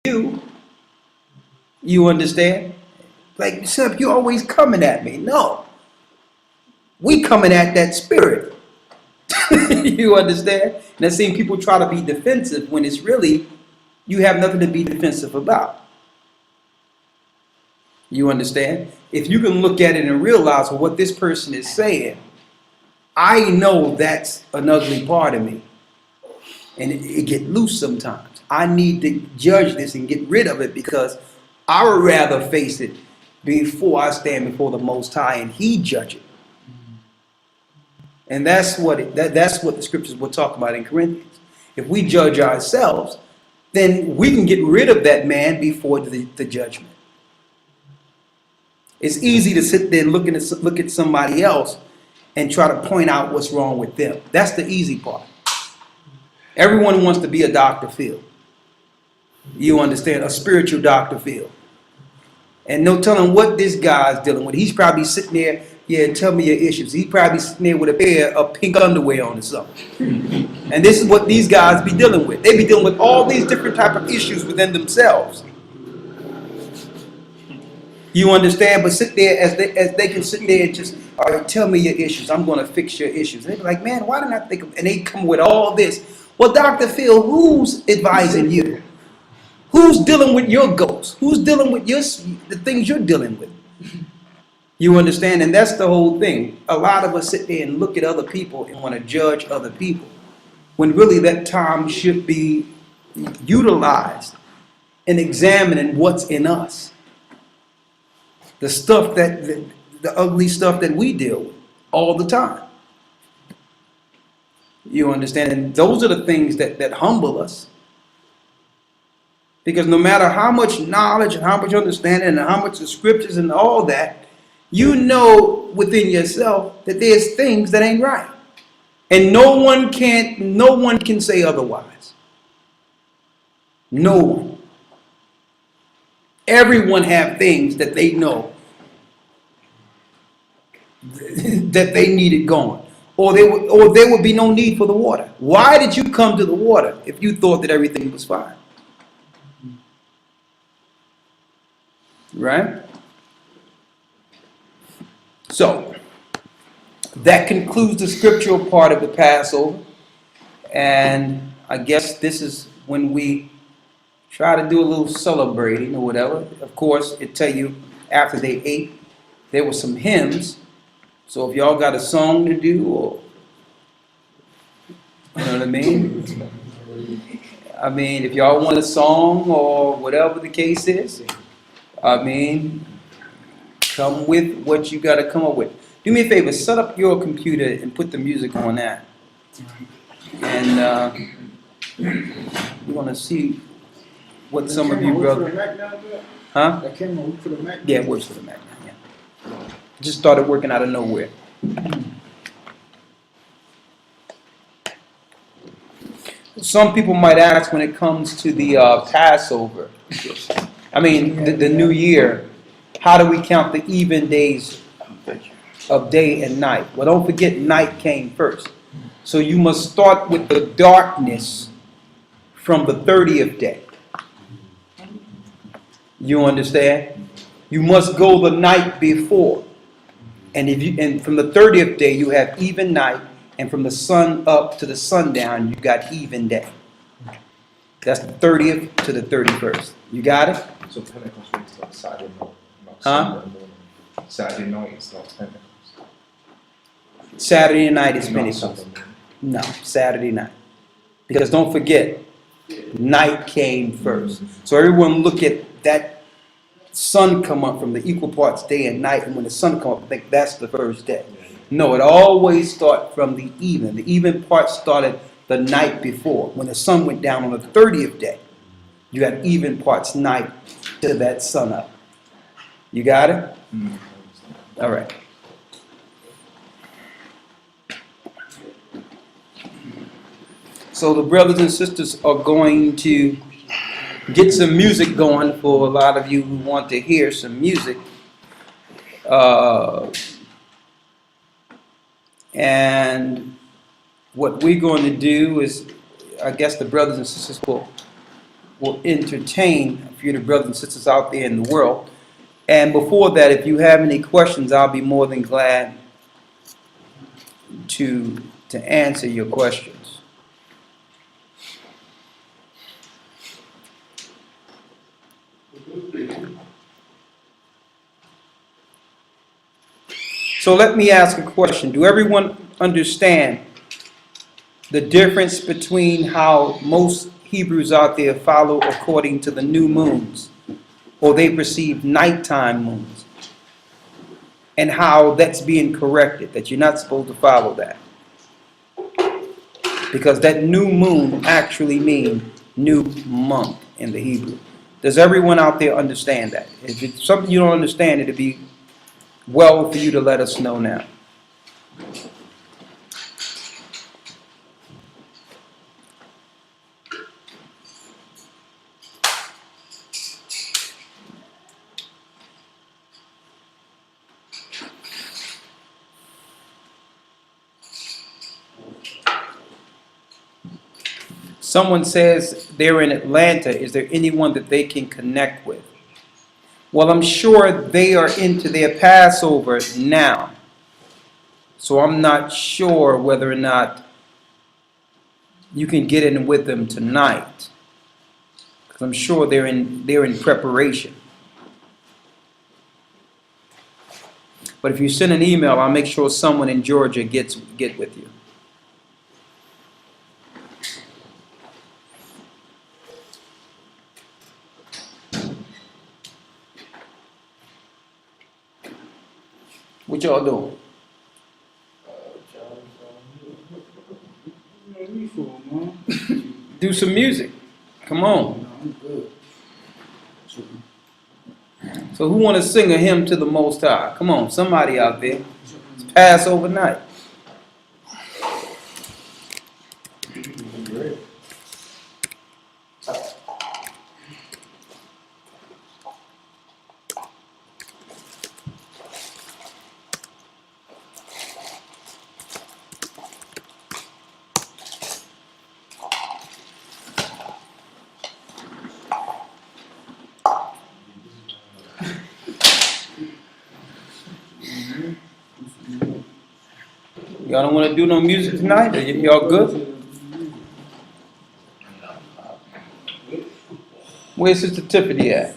you. You understand? Like, son, you always coming at me. No. We coming at that spirit. You understand? And I've seen people try to be defensive when it's really, you have nothing to be defensive about. You understand? If you can look at it and realize what this person is saying, I know that's an ugly part of me. And it get loose sometimes. I need to judge this and get rid of it, because I would rather face it before I stand before the Most High and He judge it. And that's what that's what the scriptures will talk about in Corinthians. If we judge ourselves, then we can get rid of that man before the judgment. It's easy to sit there and look at somebody else and try to point out what's wrong with them. That's the easy part. Everyone wants to be a Dr. Phil. You understand? A spiritual Dr. Phil. And no telling what this guy's dealing with. He's probably sitting there, yeah, tell me your issues. He's probably sitting there with a pair of pink underwear on or something. And this is what these guys be dealing with. They be dealing with all these different type of issues within themselves. You understand? But sit there as they can sit there and just, all right, tell me your issues. I'm going to fix your issues. And they be like, man, why didn't I think of, and they come with all this. Well, Dr. Phil, who's advising you? Who's dealing with your goals? Who's dealing with the things you're dealing with? You understand? And that's the whole thing. A lot of us sit there and look at other people and want to judge other people, when really that time should be utilized in examining what's in us. The stuff the ugly stuff that we deal with all the time. You understand? And those are the things that humble us. Because no matter how much knowledge and how much understanding and how much the scriptures and all that, you know within yourself that there's things that ain't right. And no one can say otherwise. No one. Everyone have things that they know that they needed gone. Or there would be no need for the water. Why did you come to the water if you thought that everything was fine? Right? So, that concludes the scriptural part of the Passover. And I guess this is when we try to do a little celebrating or whatever. Of course, it tell you after they ate, there were some hymns. So if y'all got a song to do, or you know what I mean? I mean, if y'all want a song or whatever the case is, I mean, come with what you got to come up with. Do me a favor, set up your computer and put the music on that. And we want to see what some of you brothers. Huh? That came on for the Mac. Yeah, it works for the Mac. Yeah. Just started working out of nowhere. Some people might ask, when it comes to the Passover, I mean the New Year, how do we count the even days of day and night? Well, don't forget, night came first. So you must start with the darkness from the 30th day. You understand? You must go the night before. And from the 30th day you have even night, and from the sun up to the sundown you got even day. That's the 30th to the 31st. You got it? So Pentecost is not Saturday night, not Sunday morning. Saturday night is not Pentecost. Saturday night is Pentecost. No, Saturday night. Because don't forget, night came first. So everyone look at that sun come up from the equal parts day and night, and when the sun come up, think that's the first day. No, it always starts from the even. The even part started the night before. When the sun went down on the 30th day, you got even parts night to that sun up. You got it? All right. So the brothers and sisters are going to get some music going for a lot of you who want to hear some music. And what we're going to do is, I guess the brothers and sisters will will entertain a few of the brothers and sisters out there in the world. And before that, if you have any questions, I'll be more than glad to answer your questions. So let me ask a question. Do everyone understand the difference between how most Hebrews out there follow according to the new moons, or they perceive nighttime moons, and how that's being corrected, that you're not supposed to follow that? Because that new moon actually means new month in the Hebrew. Does everyone out there understand that? If it's something you don't understand, it'd be well for you to let us know now. Someone says they're in Atlanta. Is there anyone that they can connect with? Well, I'm sure they are into their Passover now. So I'm not sure whether or not you can get in with them tonight, because I'm sure they're in preparation. But if you send an email, I'll make sure someone in Georgia get with you. What y'all doing? Do some music. Come on. So who want to sing a hymn to the Most High? Come on, somebody out there. It's Passover night. Y'all don't want to do no music tonight? Y'all good? Where's Sister Tiffany at?